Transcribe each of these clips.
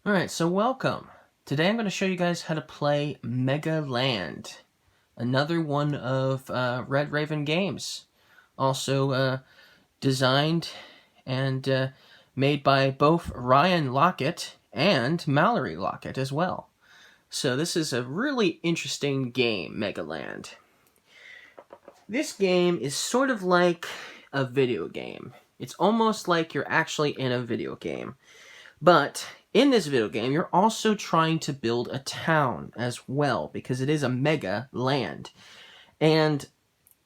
Alright, so welcome. Today I'm going to show you guys how to play Megaland. Another one of Red Raven games. Also designed and made by both Ryan Lockett and Mallory Lockett as well. So this is a really interesting game, Megaland. This game is sort of like a video game. It's almost like you're actually in a video game. But in this video game, you're also trying to build a town as well, because it is a mega land. And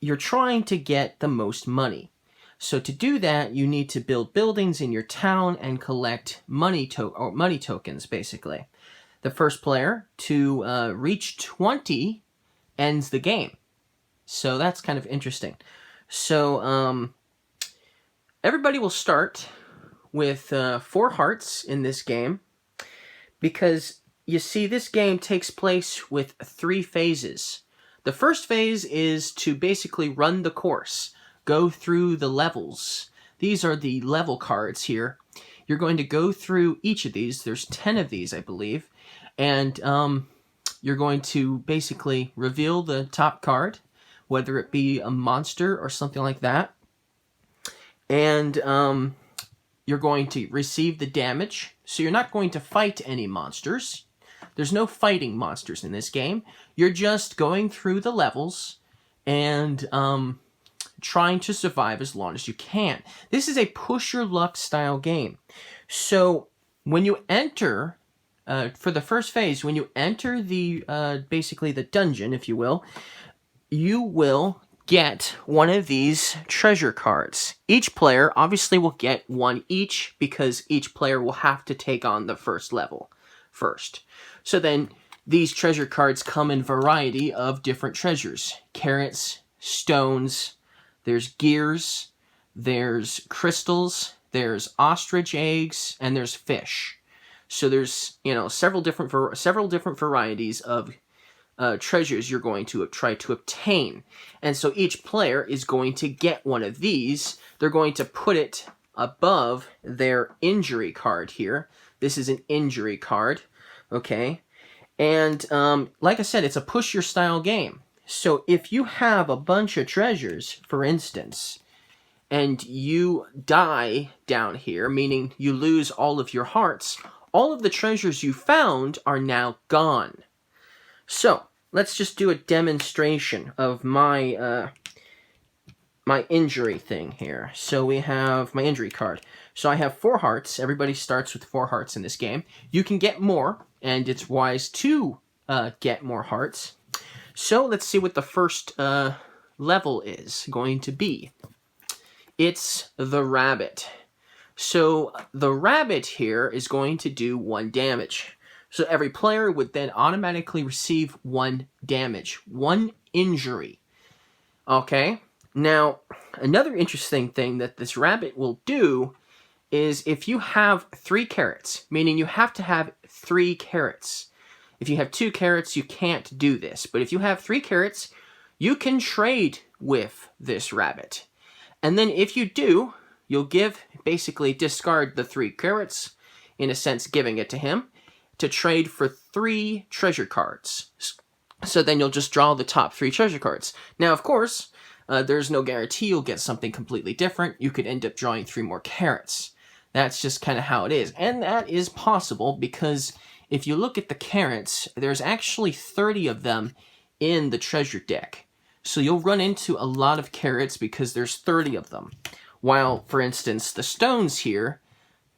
you're trying to get the most money. So to do that, you need to build buildings in your town and collect money tokens, basically. The first player to reach 20 ends the game. So that's kind of interesting. So everybody will start with 4 hearts in this game, because you see this game takes place with 3 phases. The first phase is to basically run the course, go through the levels. These are the level cards here. You're going to go through each of these. There's 10 of these, I believe, and you're going to basically reveal the top card, whether it be a monster or something like that, and you're going to receive the damage. So you're not going to fight any monsters. There's no fighting monsters in this game. You're just going through the levels and trying to survive as long as you can. This is a push your luck style game. So when you enter, for the first phase, when you enter the basically the dungeon, if you will get one of these treasure cards. Each player obviously will get one each, because each player will have to take on the first level first. So then these treasure cards come in variety of different treasures. Carrots, stones, there's gears, there's crystals, there's ostrich eggs, and there's fish. So there's, several different varieties of treasures you're going to try to obtain. And so each player is going to get one of these. They're going to put it above their injury card here. This is an injury card, okay? And like I said, it's a push your style game. So if you have a bunch of treasures, for instance, and you die down here, meaning you lose all of your hearts, all of the treasures you found are now gone. So let's just do a demonstration of my my injury thing here. So we have my injury card. So I have 4 hearts. Everybody starts with 4 hearts in this game. You can get more, and it's wise to get more hearts. So let's see what the first level is going to be. It's the rabbit. So the rabbit here is going to do 1 damage. So every player would then automatically receive 1 damage, 1 injury. Okay? Now, another interesting thing that this rabbit will do is if you have 3 carrots, meaning you have to have 3 carrots. If you have 2 carrots, you can't do this. But if you have 3 carrots, you can trade with this rabbit. And then if you do, you'll basically discard the 3 carrots, in a sense giving it to him, to trade for 3 treasure cards. So then you'll just draw the top 3 treasure cards. Now, of course, there's no guarantee you'll get something completely different. You could end up drawing 3 more carrots. That's just kind of how it is. And that is possible because if you look at the carrots, there's actually 30 of them in the treasure deck. So you'll run into a lot of carrots because there's 30 of them. While, for instance, the stones here,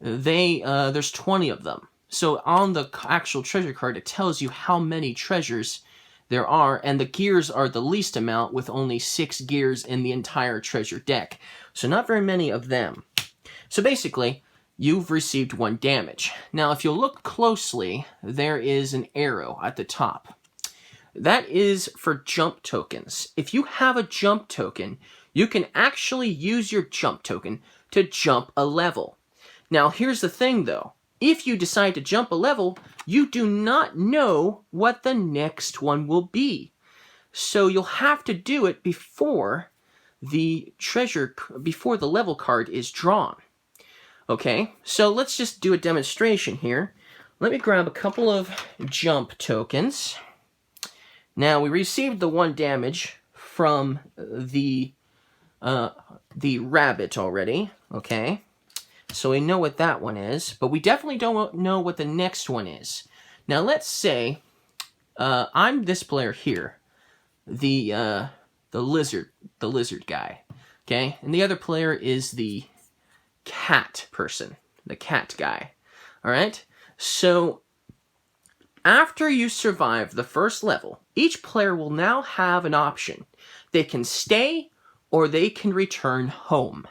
there's 20 of them. So on the actual treasure card, it tells you how many treasures there are, and the gears are the least amount, with only 6 gears in the entire treasure deck. So not very many of them. So basically, you've received 1 damage. Now, if you look closely, there is an arrow at the top. That is for jump tokens. If you have a jump token, you can actually use your jump token to jump a level. Now, here's the thing, though. If you decide to jump a level, you do not know what the next one will be. So you'll have to do it before the level card is drawn. Okay, so let's just do a demonstration here. Let me grab a couple of jump tokens. Now, we received the 1 damage from the rabbit already, okay? So we know what that one is, but we definitely don't know what the next one is. Now, let's say I'm this player here, the lizard guy, okay? And the other player is the cat person, the cat guy, all right? So after you survive the first level, each player will now have an option. They can stay or they can return home.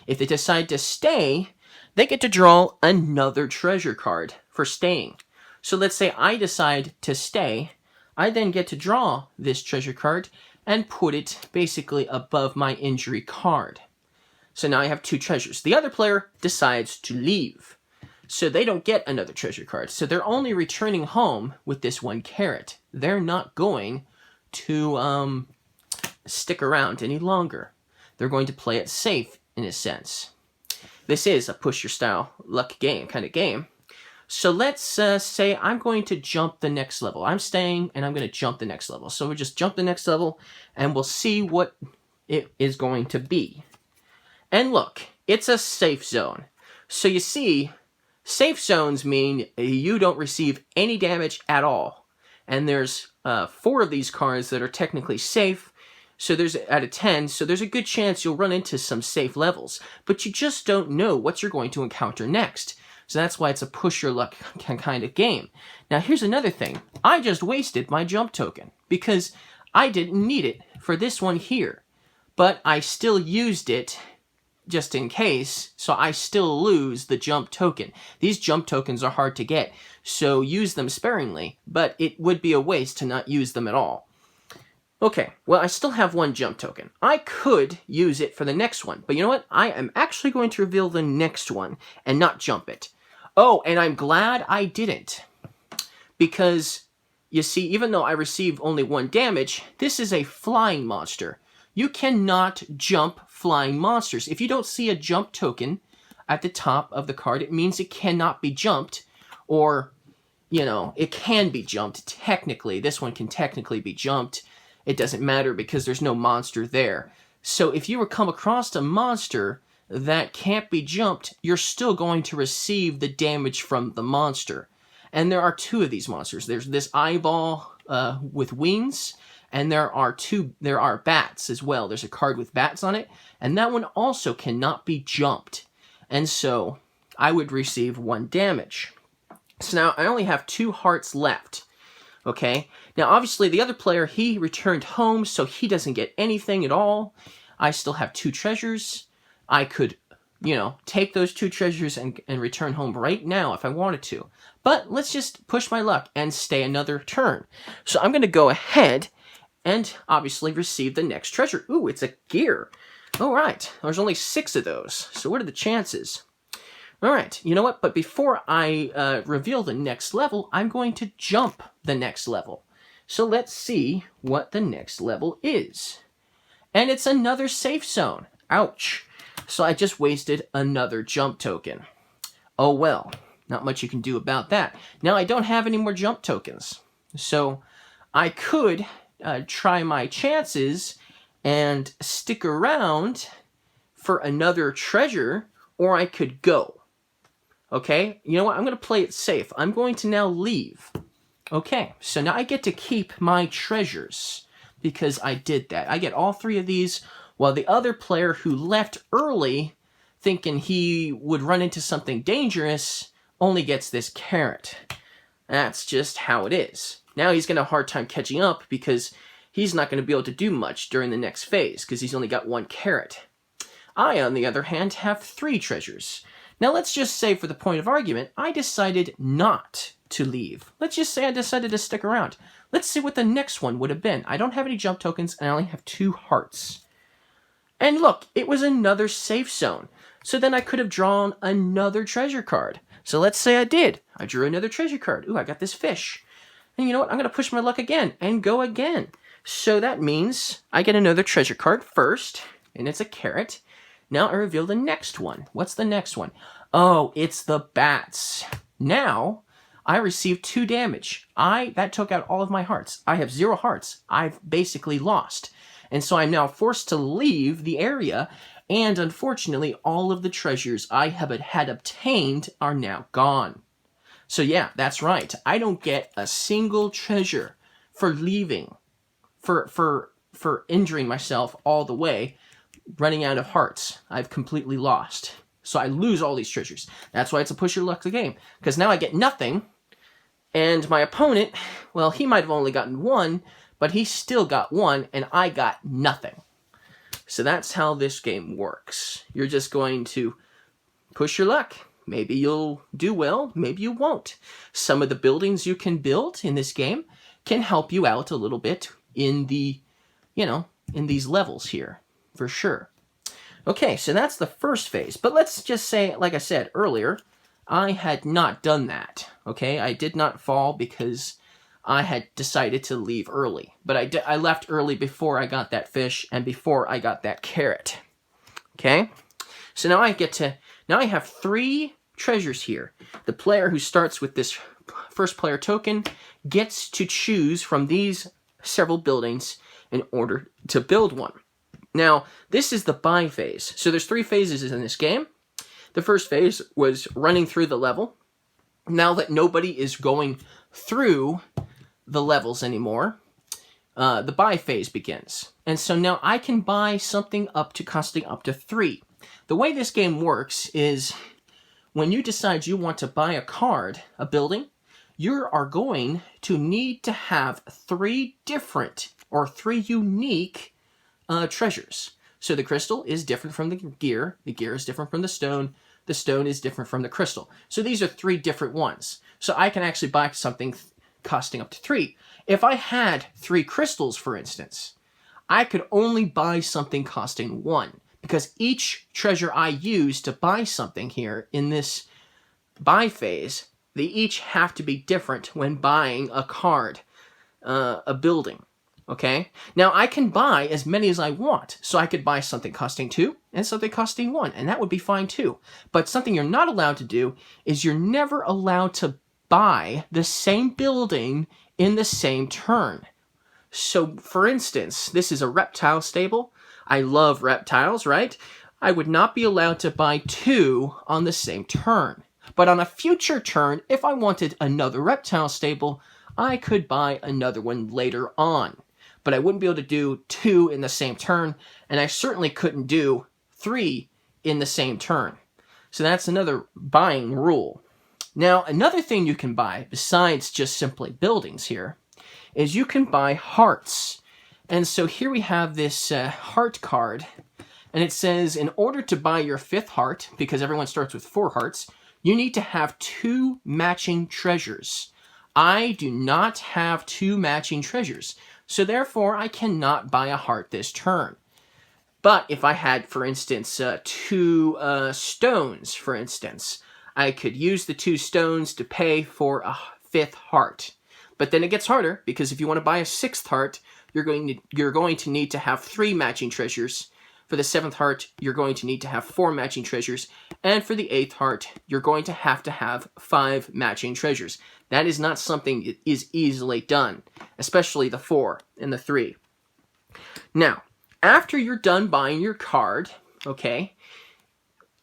If they decide to stay, they get to draw another treasure card for staying. So let's say I decide to stay. I then get to draw this treasure card and put it basically above my injury card. So now I have 2 treasures. The other player decides to leave. So they don't get another treasure card. So they're only returning home with this 1 carrot. They're not going to stick around any longer. They're going to play it safe, in a sense. This is a push-your-style luck game, kind of game. So let's say I'm going to jump the next level. I'm staying, and I'm going to jump the next level. So we'll just jump the next level, and we'll see what it is going to be. And look, it's a safe zone. So you see, safe zones mean you don't receive any damage at all. And there's 4 of these cards that are technically safe. So there's out of 10, so there's a good chance you'll run into some safe levels. But you just don't know what you're going to encounter next. So that's why it's a push your luck kind of game. Now here's another thing. I just wasted my jump token because I didn't need it for this one here. But I still used it just in case, so I still lose the jump token. These jump tokens are hard to get, so use them sparingly, but it would be a waste to not use them at all. Okay, well, I still have 1 jump token. I could use it for the next one, but you know what? I am actually going to reveal the next one and not jump it. Oh, and I'm glad I didn't. Because, you see, even though I received only 1 damage, this is a flying monster. You cannot jump flying monsters. If you don't see a jump token at the top of the card, it means it cannot be jumped, or, you know, it can be jumped technically. This one can technically be jumped. It doesn't matter because there's no monster there. So if you come across a monster that can't be jumped, you're still going to receive the damage from the monster. And there are 2 of these monsters. There's this eyeball with wings, and there are bats as well. There's a card with bats on it, and that one also cannot be jumped. And so I would receive 1 damage. So now I only have 2 hearts left. Okay, now obviously the other player, he returned home, so he doesn't get anything at all. I still have 2 treasures. I could, you know, take those 2 treasures and return home right now if I wanted to. But let's just push my luck and stay another turn. So I'm going to go ahead and obviously receive the next treasure. Ooh, it's a gear. All right, there's only 6 of those. So what are the chances? All right, you know what? But before I reveal the next level, I'm going to jump the next level. So let's see what the next level is. And it's another safe zone. Ouch. So I just wasted another jump token. Oh well, not much you can do about that. Now I don't have any more jump tokens. So I could try my chances and stick around for another treasure, or I could go. Okay, you know what? I'm going to play it safe. I'm going to now leave. Okay, so now I get to keep my treasures because I did that. I get all 3 of these, while the other player who left early, thinking he would run into something dangerous, only gets this carrot. That's just how it is. Now he's going to have a hard time catching up because he's not going to be able to do much during the next phase because he's only got 1 carrot. I, on the other hand, have 3 treasures. Now let's just say, for the point of argument, I decided not to leave. Let's just say I decided to stick around. Let's see what the next one would have been. I don't have any jump tokens, and I only have 2 hearts. And look, it was another safe zone. So then I could have drawn another treasure card. So let's say I did. I drew another treasure card. Ooh, I got this fish. And you know what? I'm going to push my luck again and go again. So that means I get another treasure card first, and it's a carrot. Now I reveal the next one. What's the next one? Oh, it's the bats. Now, I received 2 damage. That took out all of my hearts. I have 0 hearts. I've basically lost. And so I'm now forced to leave the area, and unfortunately, all of the treasures I had obtained are now gone. So yeah, that's right. I don't get a single treasure for leaving, for injuring myself all the way, running out of hearts. I've completely lost. So I lose all these treasures. That's why it's a push your luck game. Because now I get nothing, and my opponent, well, he might have only gotten 1, but he still got 1, and I got nothing. So that's how this game works. You're just going to push your luck. Maybe you'll do well, maybe you won't. Some of the buildings you can build in this game can help you out a little bit in the, in these levels here, for sure. Okay, so that's the first phase. But let's just say, like I said earlier, I had not done that. Okay, I did not fall because I had decided to leave early. But I left early before I got that fish and before I got that carrot. Okay, so now I have 3 treasures here. The player who starts with this first player token gets to choose from these several buildings in order to build one. Now, this is the buy phase. So there's 3 phases in this game. The first phase was running through the level. Now that nobody is going through the levels anymore, the buy phase begins. And so now I can buy something costing up to 3. The way this game works is when you decide you want to buy a card, a building, you are going to need to have 3 different or 3 unique treasures. So the crystal is different from the gear is different from the stone is different from the crystal. So these are 3 different ones. So I can actually buy something costing up to 3. If I had 3 crystals, for instance, I could only buy something costing 1. Because each treasure I use to buy something here in this buy phase, they each have to be different when buying a card, a building. Okay? Now, I can buy as many as I want. So I could buy something costing 2 and something costing 1, and that would be fine too. But something you're not allowed to do is you're never allowed to buy the same building in the same turn. So, for instance, this is a reptile stable. I love reptiles, right? I would not be allowed to buy 2 on the same turn. But on a future turn, if I wanted another reptile stable, I could buy another one later on. But I wouldn't be able to do 2 in the same turn, and I certainly couldn't do 3 in the same turn. So that's another buying rule. Now, another thing you can buy, besides just simply buildings here, is you can buy hearts. And so here we have this heart card, and it says, in order to buy your 5th heart, because everyone starts with 4 hearts, you need to have 2 matching treasures. I do not have 2 matching treasures, so therefore I cannot buy a heart this turn. But if I had, for instance, 2 stones, for instance, I could use the 2 stones to pay for a 5th heart. But then it gets harder, because if you want to buy a 6th heart, you're going to need to have 3 matching treasures. For the 7th heart, you're going to need to have 4 matching treasures. And for the 8th heart, you're going to have 5 matching treasures. That is not something that is easily done, especially the 4 and the 3. Now, after you're done buying your card, okay,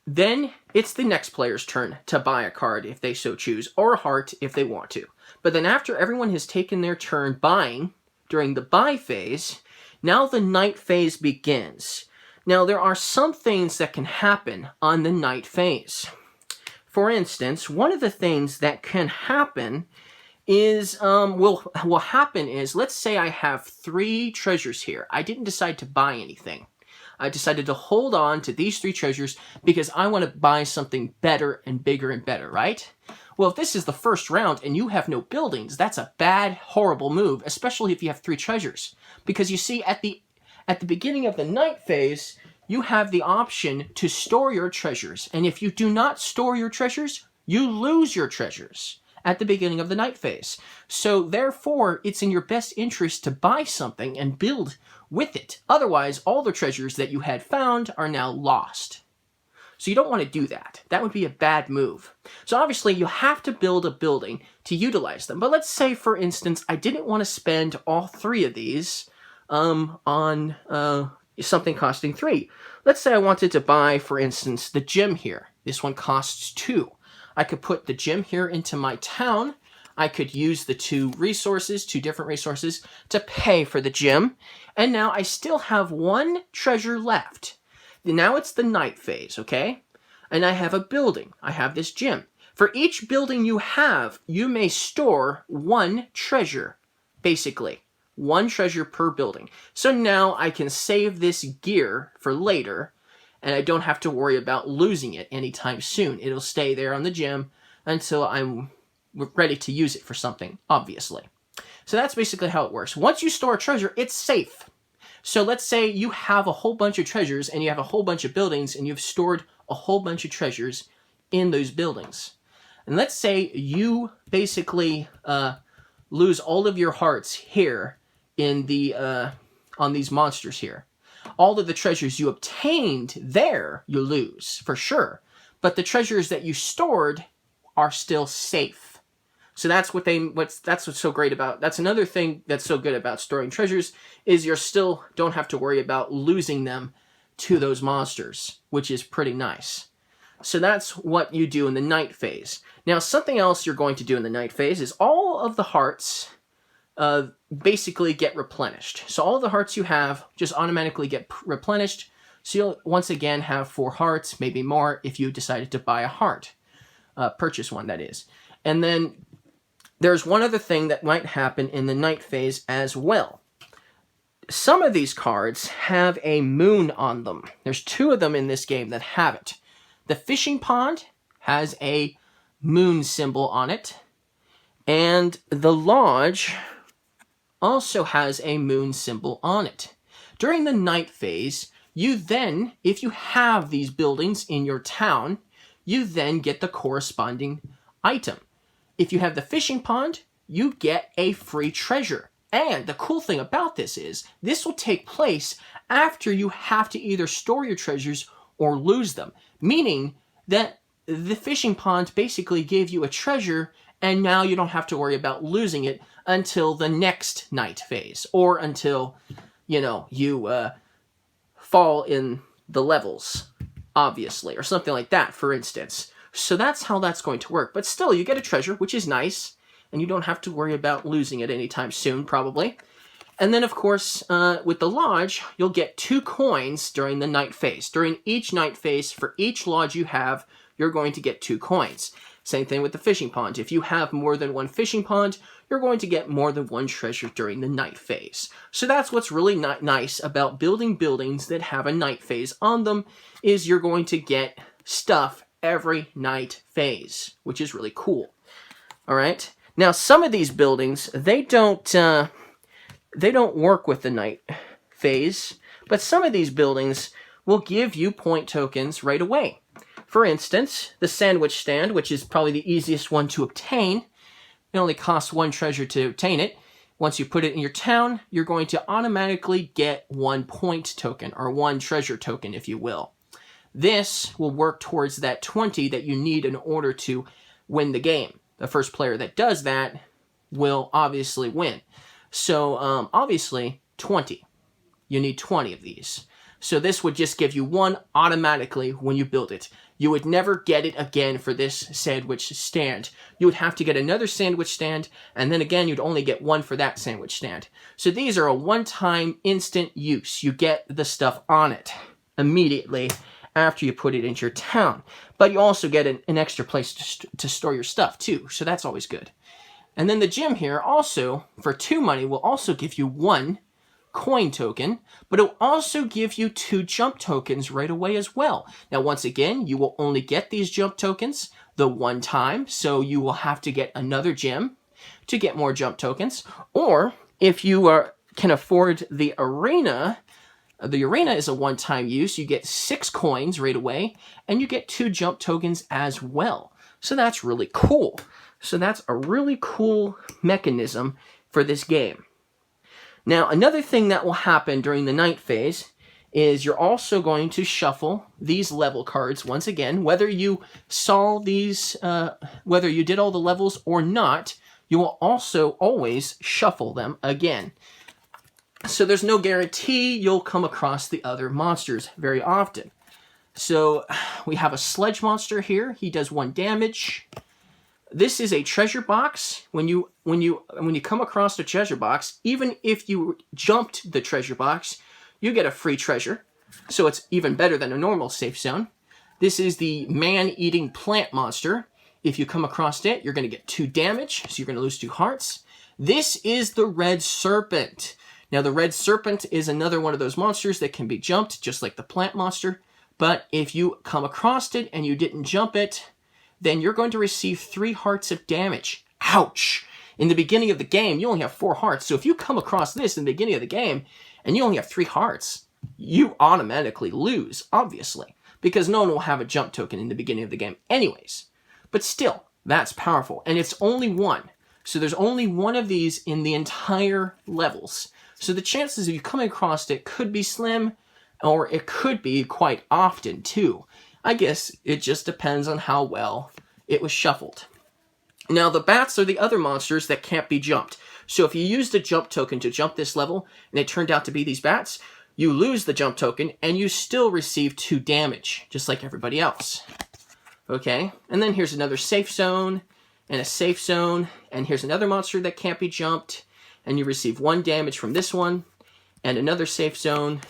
then it's the next player's turn to buy a card if they so choose, or a heart if they want to. But then after everyone has taken their turn buying, during the buy phase, now the night phase begins. Now, there are some things that can happen on the night phase. For instance, one of the things that can happen is, will happen is, let's say I have 3 treasures here. I didn't decide to buy anything. I decided to hold on to these 3 treasures because I want to buy something better and bigger and better, right? Well, if this is the first round and you have no buildings, that's a bad, horrible move, especially if you have 3 treasures. Because you see, at the beginning of the night phase, you have the option to store your treasures. And if you do not store your treasures, you lose your treasures at the beginning of the night phase. So therefore, it's in your best interest to buy something and build with it. Otherwise, all the treasures that you had found are now lost. So you don't want to do that. That would be a bad move. So obviously you have to build a building to utilize them. But let's say, for instance, I didn't want to spend all 3 of these on something costing 3. Let's say I wanted to buy, for instance, the gym here. This one costs 2. I could put the gym here into my town. I could use the 2 different resources, to pay for the gym. And now I still have 1 treasure left. Now it's the night phase, okay? And I have a building. I have this gym. For each building you have, you may store 1 treasure, basically. 1 treasure per building. So now I can save this gear for later, and I don't have to worry about losing it anytime soon. It'll stay there on the gym until I'm ready to use it for something, obviously. So that's basically how it works. Once you store a treasure, it's safe. So let's say you have a whole bunch of treasures and you have a whole bunch of buildings and you've stored a whole bunch of treasures in those buildings. And let's say you basically lose all of your hearts here in the on these monsters here. All of the treasures you obtained there, you lose, for sure. But the treasures that you stored are still safe. So that's what's so great about, that's another thing that's so good about storing treasures, is you still don't have to worry about losing them to those monsters, which is pretty nice. So that's what you do in the night phase. Now, something else you're going to do in the night phase is all of the hearts basically get replenished. So all of the hearts you have just automatically get replenished. So you'll once again have 4 hearts, maybe more, if you decided to buy a heart. Purchase one, that is. And then there's one other thing that might happen in the night phase as well. Some of these cards have a moon on them. There's 2 of them in this game that have it. The fishing pond has a moon symbol on it. And the lodge also has a moon symbol on it. During the night phase, you then, if you have these buildings in your town, you then get the corresponding item. If you have the fishing pond, you get a free treasure. And the cool thing about this is, this will take place after you have to either store your treasures or lose them. Meaning that the fishing pond basically gave you a treasure, and now you don't have to worry about losing it until the next night phase. Or until, you fall in the levels, obviously. Or something like that, for instance. So that's how that's going to work. But still, you get a treasure, which is nice. And you don't have to worry about losing it anytime soon, probably. And then, of course, with the lodge, you'll get 2 coins during the night phase. During each night phase, for each lodge you have, you're going to get 2 coins. Same thing with the fishing pond. If you have more than 1 fishing pond, you're going to get more than 1 treasure during the night phase. So that's what's really nice about building buildings that have a night phase on them, is you're going to get stuff every night phase, which is really cool. All right. Now, some of these buildings, they don't work with the night phase, but some of these buildings will give you point tokens right away. For instance, the sandwich stand, which is probably the easiest one to obtain. It only costs 1 treasure to obtain it. Once you put it in your town, you're going to automatically get 1 point token, or 1 treasure token, if you will. This will work towards that 20 that you need in order to win the game. The first player that does that will obviously win. So, obviously, 20. You need 20 of these. So this would just give you 1 automatically when you build it. You would never get it again for this sandwich stand. You would have to get another sandwich stand, and then again, you'd only get 1 for that sandwich stand. So these are a one-time instant use. You get the stuff on it immediately after you put it into your town. But you also get an extra place to store your stuff, too. So that's always good. And then the gym here also, for 2 money, will also give you 1 coin token, but it will also give you 2 jump tokens right away as well. Now, once again, you will only get these jump tokens the 1 time, so you will have to get another gym to get more jump tokens. Or, if you can afford the arena is a one-time use. You get 6 coins right away, and you get 2 jump tokens as well. So that's really cool. So that's a really cool mechanism for this game. Now, another thing that will happen during the night phase is you're also going to shuffle these level cards once again. Whether you saw these, whether you did all the levels or not, you will also always shuffle them again. So there's no guarantee you'll come across the other monsters very often. So we have a sludge monster here. He does 1 damage. This is a treasure box. When you come across the treasure box, even if you jumped the treasure box, you get a free treasure. So it's even better than a normal safe zone. This is the man-eating plant monster. If you come across it, you're going to get 2 damage, so you're going to lose 2 hearts. This is the red serpent. Now, the red serpent is another one of those monsters that can be jumped, just like the plant monster. But if you come across it and you didn't jump it, then you're going to receive 3 hearts of damage. Ouch! In the beginning of the game, you only have 4 hearts. So if you come across this in the beginning of the game and you only have 3 hearts, you automatically lose, obviously, because no one will have a jump token in the beginning of the game anyways. But still, that's powerful. And it's only 1. So there's only 1 of these in the entire levels. So the chances of you coming across it could be slim, or it could be quite often too. I guess it just depends on how well it was shuffled. Now, the bats are the other monsters that can't be jumped. So if you used a jump token to jump this level, and it turned out to be these bats, you lose the jump token, and you still receive 2 damage, just like everybody else. Okay, and then here's another safe zone, and a safe zone, and here's another monster that can't be jumped, and you receive 1 damage from this one, and another safe zone,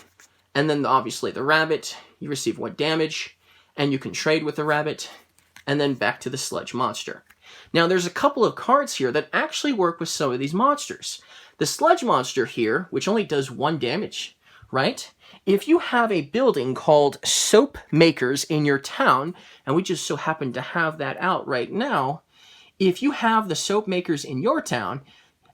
and then obviously the rabbit, you receive 1 damage, and you can trade with the rabbit, and then back to the sludge monster. Now, there's a couple of cards here that actually work with some of these monsters. The sludge monster here, which only does 1 damage, right? If you have a building called Soap Makers in your town, and we just so happen to have that out right now, if you have the Soap Makers in your town,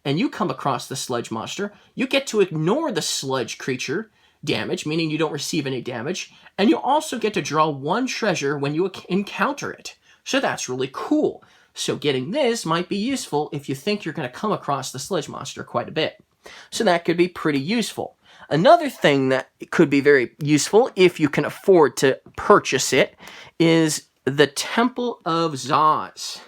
and you come across the sludge monster, you get to ignore the sludge creature damage, meaning you don't receive any damage, and you also get to draw 1 treasure when you encounter it. So that's really cool. So getting this might be useful if you think you're going to come across the sludge monster quite a bit. So that could be pretty useful. Another thing that could be very useful if you can afford to purchase it is the Temple of Zaz.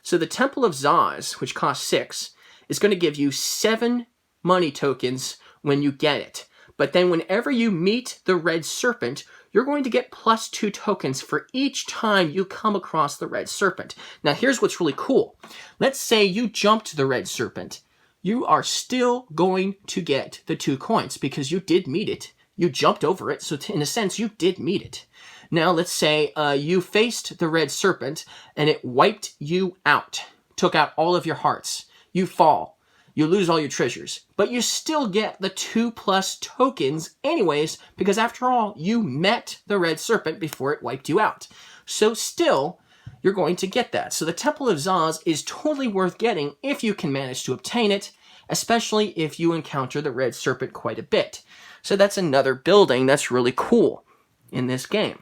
So the Temple of Zaz, which costs 6, is going to give you 7 money tokens when you get it. But then whenever you meet the red serpent, you're going to get +2 tokens for each time you come across the red serpent. Now, here's what's really cool. Let's say you jumped the red serpent. You are still going to get the 2 coins because you did meet it. You jumped over it, so in a sense, you did meet it. Now, let's say you faced the red serpent and it wiped you out, took out all of your hearts. You fall. You lose all your treasures, but you still get the 2+ tokens anyways, because after all, you met the red serpent before it wiped you out. So still, you're going to get that. So the Temple of Zaz is totally worth getting if you can manage to obtain it, especially if you encounter the red serpent quite a bit. So that's another building that's really cool in this game.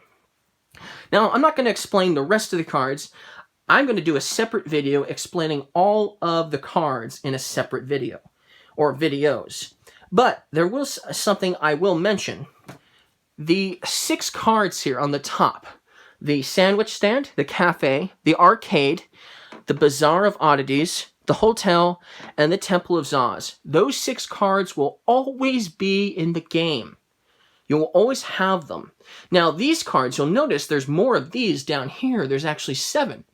Now, I'm not going to explain the rest of the cards. I'm going to do a separate video explaining all of the cards in a separate video, or videos. But there was something I will mention. The 6 cards here on the top, the sandwich stand, the cafe, the arcade, the Bazaar of Oddities, the hotel, and the Temple of Zaz. Those 6 cards will always be in the game. You will always have them. Now, these cards, you'll notice there's more of these down here. There's actually 7.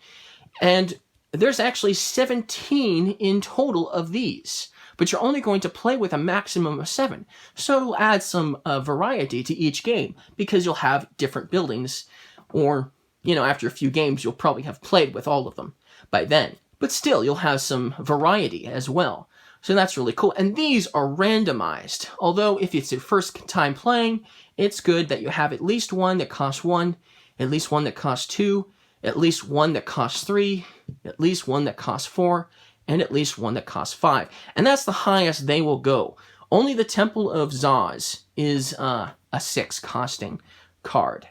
And there's actually 17 in total of these. But you're only going to play with a maximum of 7. So it'll add some variety to each game, because you'll have different buildings. Or, after a few games, you'll probably have played with all of them by then. But still, you'll have some variety as well. So that's really cool. And these are randomized. Although, if it's your first time playing, it's good that you have at least one that costs 1, at least one that costs 2, at least one that costs 3, at least one that costs 4, and at least one that costs 5. And that's the highest they will go. Only the Temple of Zaz is a 6 costing card.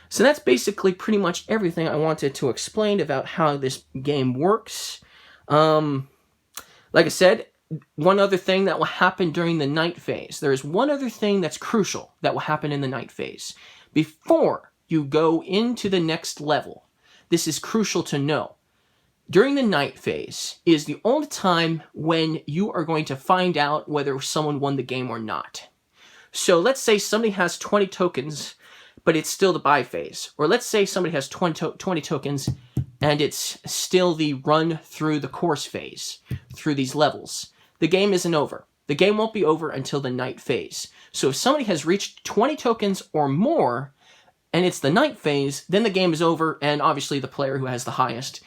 So that's basically pretty much everything I wanted to explain about how this game works. Like I said, one other thing that will happen during the night phase. There is one other thing that's crucial that will happen in the night phase. Before you go into the next level, this is crucial to know. During the night phase is the only time when you are going to find out whether someone won the game or not. So let's say somebody has 20 tokens, but it's still the buy phase. Or let's say somebody has 20 tokens, and it's still the run through the course phase, through these levels. The game isn't over. The game won't be over until the night phase. So if somebody has reached 20 tokens or more, and it's the night phase, then the game is over, and obviously the player who has the highest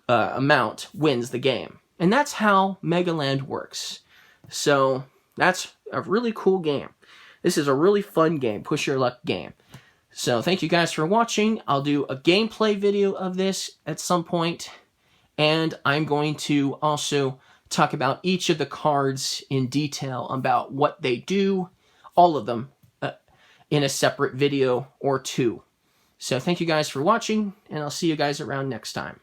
amount wins the game. And that's how Megaland works. So that's a really cool game. This is a really fun game, push your luck game. So thank you guys for watching. I'll do a gameplay video of this at some point, and I'm going to also talk about each of the cards in detail about what they do, all of them, in a separate video or two. So thank you guys for watching, and I'll see you guys around next time.